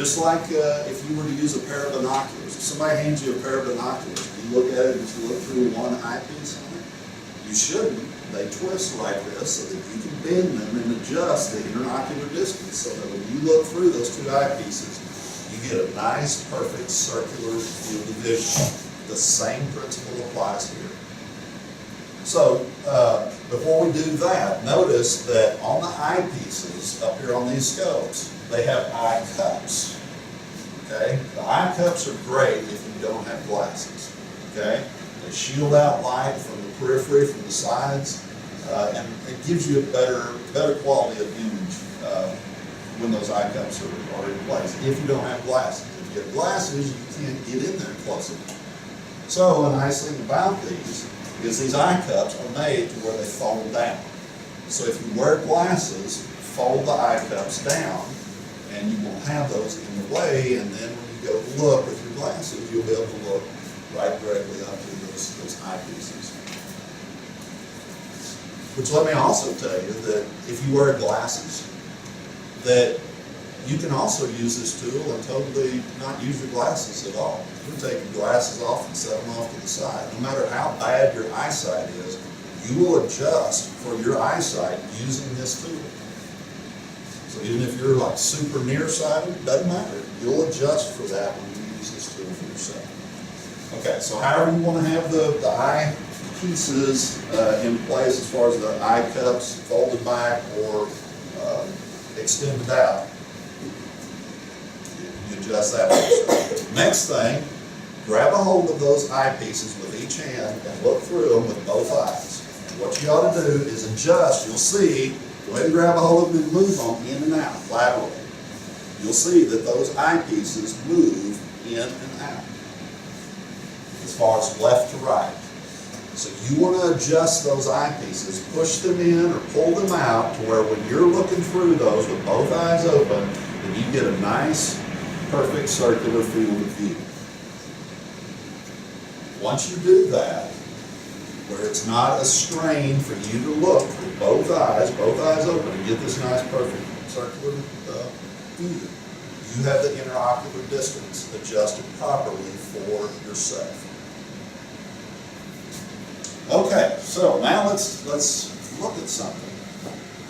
Just like if you were to use a pair of binoculars. If somebody hands you a pair of binoculars, you look at it and you look through one eyepiece on it, you shouldn't. They twist like this so that you can bend them and adjust the interocular distance so that when you look through those two eyepieces, you get a nice, perfect circular field of vision. The same principle applies here. So, before we do that, notice that on the eyepieces up here on these scopes, they have eye cups. Okay? The eye cups are great if you don't have glasses. Okay? They shield out light from the periphery, from the sides, and it gives you a better quality of image when those eye cups are in place, if you don't have glasses. If you have glasses, you can't get in there close enough. So a nice thing about these is these eye cups are made to where they fold down. So if you wear glasses, fold the eye cups down, and you won't have those in the way, and then when you go to look with your glasses, you'll be able to look right directly up to those eyepieces. Which let me also tell you that if you wear glasses, that you can also use this tool and totally not use your glasses at all. You can take your glasses off and set them off to the side. No matter how bad your eyesight is, you will adjust for your eyesight using this tool. So even if you're like super nearsighted, doesn't matter. You'll adjust for that when you use this tool for yourself. Okay, so however you want to have the eye pieces in place as far as the eye cups folded back or extended out, you adjust that. Next thing, grab a hold of those eyepieces with each hand and look through them with both eyes. And what you ought to do is adjust. You'll see, go ahead and grab a hold of them and move them in and out laterally. You'll see that those eyepieces move in and out as far as left to right. So you want to adjust those eyepieces, push them in or pull them out to where when you're looking through those with both eyes open, then you get a nice, perfect circular field of view. Once you do that, where it's not a strain for you to look with both eyes open, and get this nice, perfect circular view, you have the interocular distance adjusted properly for yourself. Okay, so now let's look at something.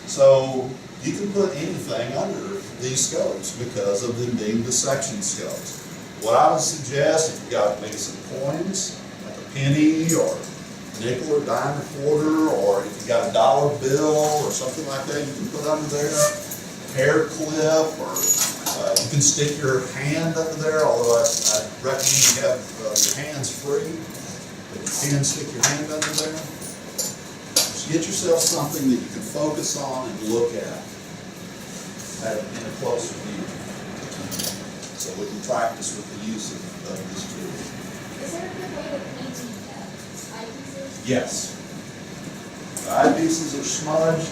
So you can put anything under these scopes because of them being dissection scopes. What I would suggest, if you got maybe some coins, like a penny or nickel or dime or quarter, or if you got a dollar bill or something like that, you can put under there. Hair clip, or you can stick your hand under there, although I recommend you have your hands free. But you can stick your hand under there. Just get yourself something that you can focus on and look at in a closer view. So we can practice with the use of this tool. Is there a good way of painting eyepieces? Yes. The eyepieces are smudged.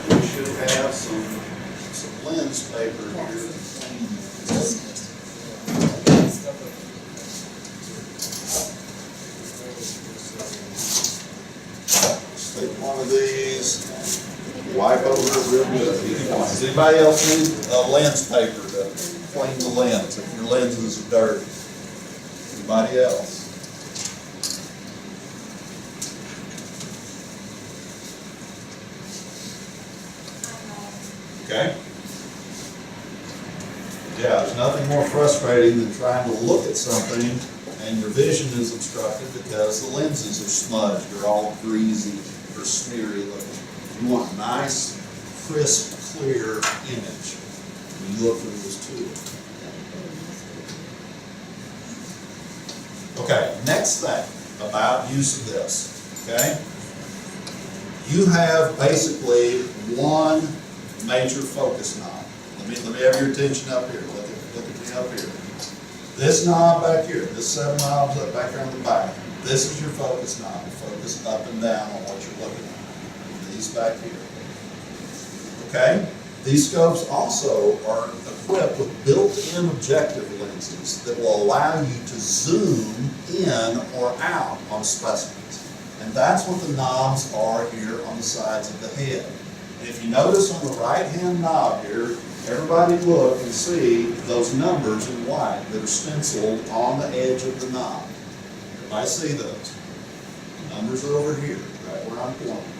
We should have some lens paper here to clean this. Take one of these and wipe over it real good. Does anybody else need a lens paper to clean the lens if your lenses are dirty? Anybody else? Okay? Yeah, there's nothing more frustrating than trying to look at something and your vision is obstructed because the lenses are smudged, they're all greasy or smeary looking. You want a nice, crisp, clear image when you look through this tool. Okay, next thing about use of this, okay? You have basically one major focus knob. Let me have your attention up here. Look at me up here. This knob back here, this 7 knobs up back here on the back, this is your focus knob. You focus up and down on what you're looking at. These back here. Okay? These scopes also are equipped with built-in objective lenses that will allow you to zoom in or out on specimens. And that's what the knobs are here on the sides of the head. And if you notice on the right-hand knob here, everybody look and see those numbers in white that are stenciled on the edge of the knob. Everybody see those? The numbers are over here, right where I'm pointing.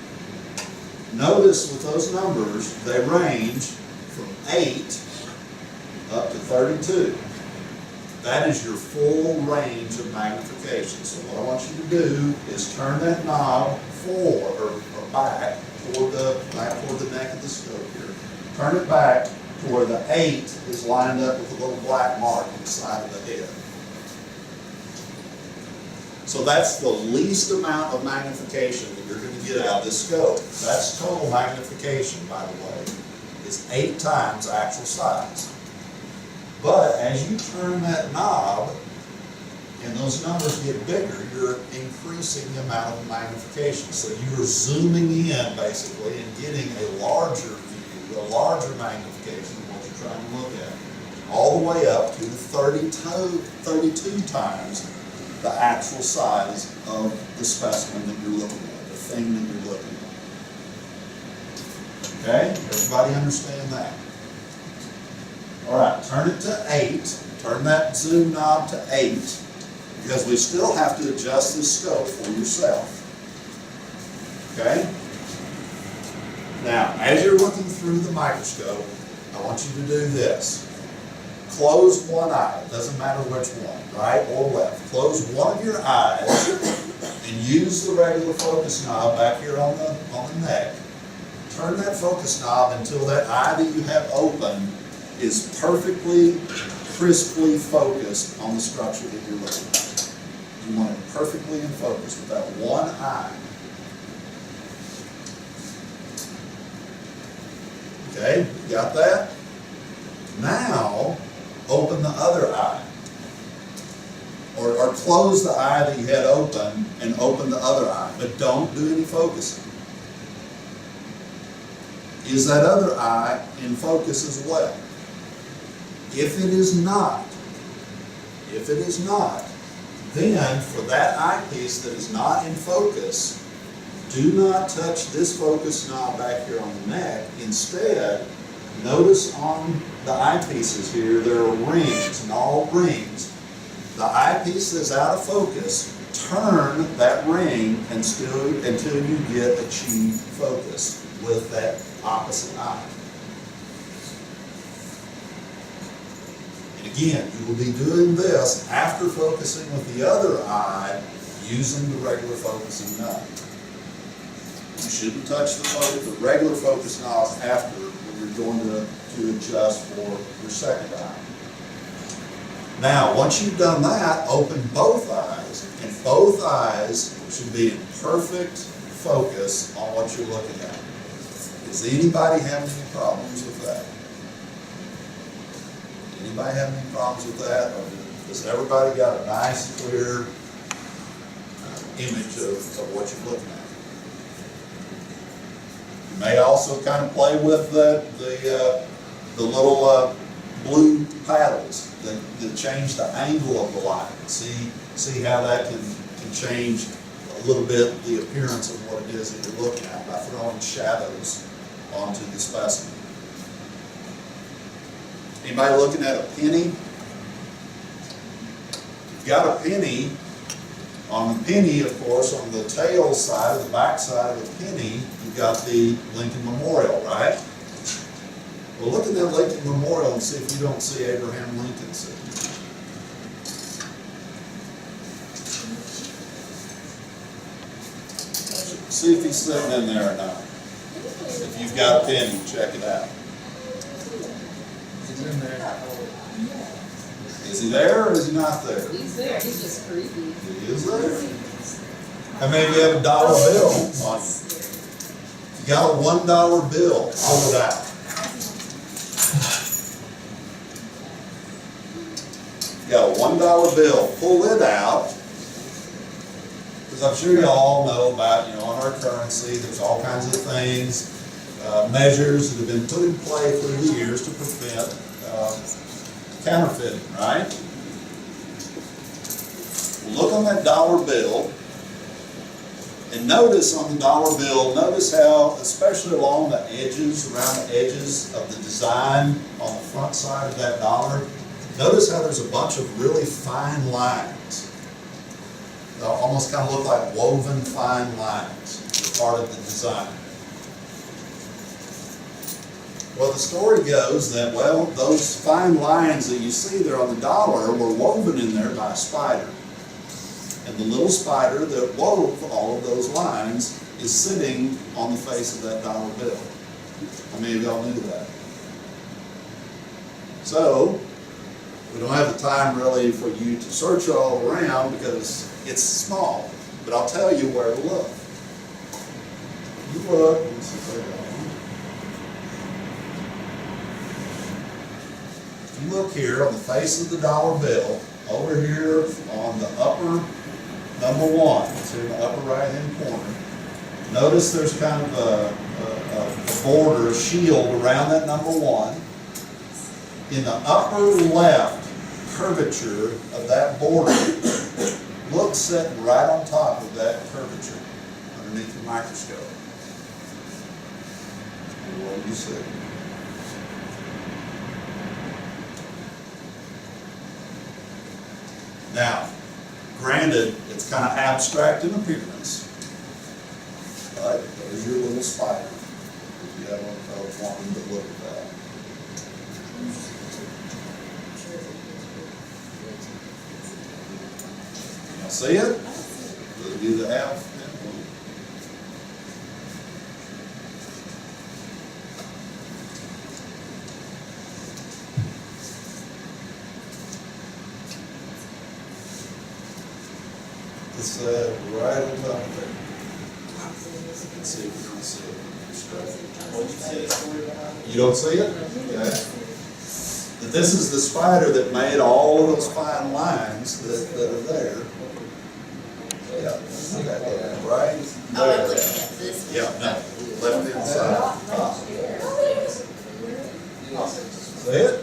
Notice with those numbers, they range from 8 up to 32. That is your full range of magnification. So what I want you to do is turn that knob forward or back toward the neck of the scope here. Turn it back to where the 8 is lined up with a little black mark on the side of the head. So that's the least amount of magnification that you're going to get out of this scope. That's total magnification, by the way. It's 8 times actual size. But as you turn that knob and those numbers get bigger, you're increasing the amount of magnification. So you're zooming in, basically, and getting a larger view, a larger magnification of what you're trying to look at. All the way up to the 32 times the actual size of the specimen that you're looking at, the thing that you're looking at. Okay? Everybody understand that? All right, turn it to 8. Turn that zoom knob to 8, because we still have to adjust this scope for yourself. Okay? Now, as you're looking through the microscope, I want you to do this. Close one eye. It doesn't matter which one, right or left. Close one of your eyes and use the regular focus knob back here on the neck. Turn that focus knob until that eye that you have open is perfectly, crisply focused on the structure that you're looking at. You want it perfectly in focus with that one eye. Okay, you got that? Now, open the other eye. Or close the eye that you had open and open the other eye. But don't do any focusing. Is that other eye in focus as well? If it is not, then for that eyepiece that is not in focus, do not touch this focus knob back here on the neck. Instead, notice on the eyepieces here, there are rings, and all rings. The eyepiece that's out of focus, turn that ring until you get achieved focus with that opposite eye. And again, you will be doing this after focusing with the other eye using the regular focusing knob. You shouldn't touch the regular focus knob after when you're going to adjust for your second eye. Now, once you've done that, open both eyes, and both eyes should be in perfect focus on what you're looking at. Does anybody have any problems with that? Anybody have any problems with that? Or does everybody got a nice, clear image of what you're looking at? You may also kind of play with the little blue paddles that change the angle of the light. See how that can change a little bit the appearance of what it is that you're looking at by throwing shadows onto the specimen. Anybody looking at a penny? You've got a penny. On the penny, of course, on the tail side, or the back side of the penny, you've got the Lincoln Memorial, right? Well, look at that Lincoln Memorial and see if you don't see Abraham Lincoln sitting there. See if he's sitting in there or not. If you've got a penny, check it out. He's in there. Is he there or is he not there? He's there, he's just creepy. He is there. How many of you have a dollar bill on you? You got a $1 bill, pull it out. You got a $1 bill, pull it out. Because I'm sure you all know about, on our currency, there's all kinds of things, measures that have been put in play through the years to prevent counterfeiting, right? Look on that dollar bill And notice on the dollar bill, notice how, especially along the edges, around the edges of the design on the front side of that dollar, notice how there's a bunch of really fine lines. They almost kind of look like woven fine lines. They're part of the design. Well, the story goes that, well, those fine lines that you see there on the dollar were woven in there by a spider. And the little spider that wove all of those lines is sitting on the face of that dollar bill. How many of y'all knew that? So, we don't have the time really for you to search all around because it's small. But I'll tell you where to look. You look, let me see if I got one. If you look here on the face of the dollar bill, over here on the upper number one, it's in the upper right hand corner, notice there's kind of a border, a shield around that number one. In the upper left curvature of that border, look sitting right on top of that curvature underneath the microscope. What do you see? Now, granted, it's kind of abstract in appearance, but there's your little spider. If you have wanting to look at that. Y'all see it? Those of you that have. It's right on top of there. Let's see if we don't see it. You don't see it? Okay. But this is the spider that made all of those fine lines that are there. Yeah, right there. Yeah, no, left hand side. See it?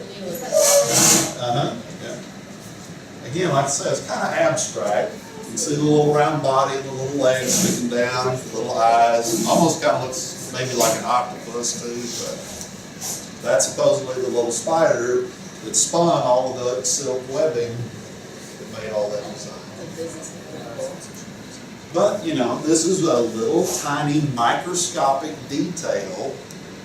Yeah. Again, like I said, it's kind of abstract. You can see the little round body and the little legs sticking down, little eyes. Almost kind of looks maybe like an octopus too, but that's supposedly the little spider that spun all of the silk webbing that made all that design. But, you know, this is a little tiny microscopic detail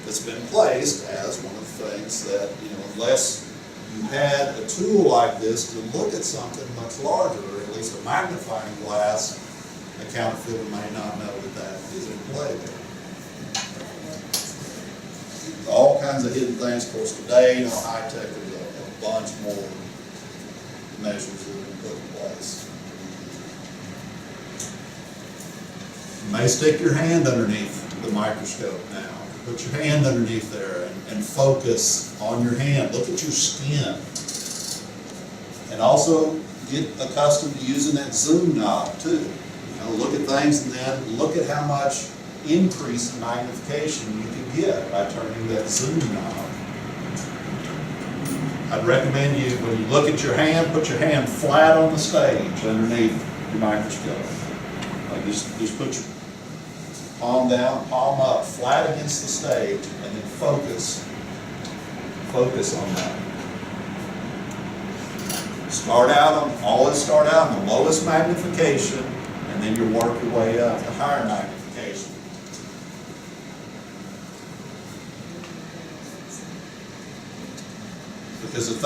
that's been placed as one of the things that, you know, unless you had a tool like this to look at something much larger, or at least a magnifying glass, a counterfeiter may not know that that is in play there. All kinds of hidden things. Of course, today, you know, high tech, there's a bunch more measures that have been put in place. You may stick your hand underneath the microscope now. Put your hand underneath there and focus on your hand. Look at your skin. And also get accustomed to using that zoom knob too. You know, look at things and then look at how much increase in magnification you can get by turning that zoom knob. I'd recommend you, when you look at your hand, put your hand flat on the stage underneath your microscope. Like just put your palm down, palm up, flat against the stage, and then focus on that. Always start out on the lowest magnification, and then you work your way up to higher magnification. Because a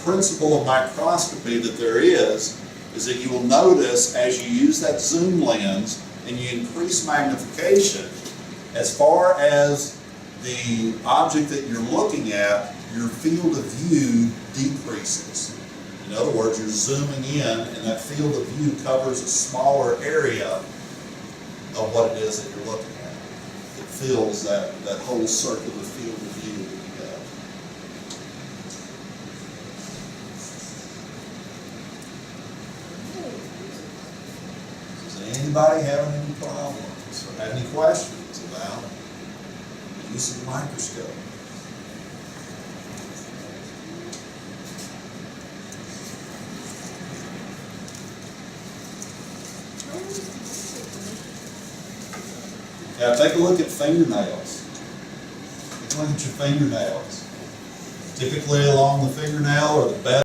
principle of microscopy that there is that you will notice as you use that zoom lens and you increase magnification, as far as the object that you're looking at, your field of view decreases. In other words, you're zooming in and that field of view covers a smaller area of what it is that you're looking at. It fills that whole circular field of view that you have. Does anybody have any problems or have any questions about the use of the microscope? Now take a look at fingernails. Take a look at your fingernails. Typically along the fingernail or the bed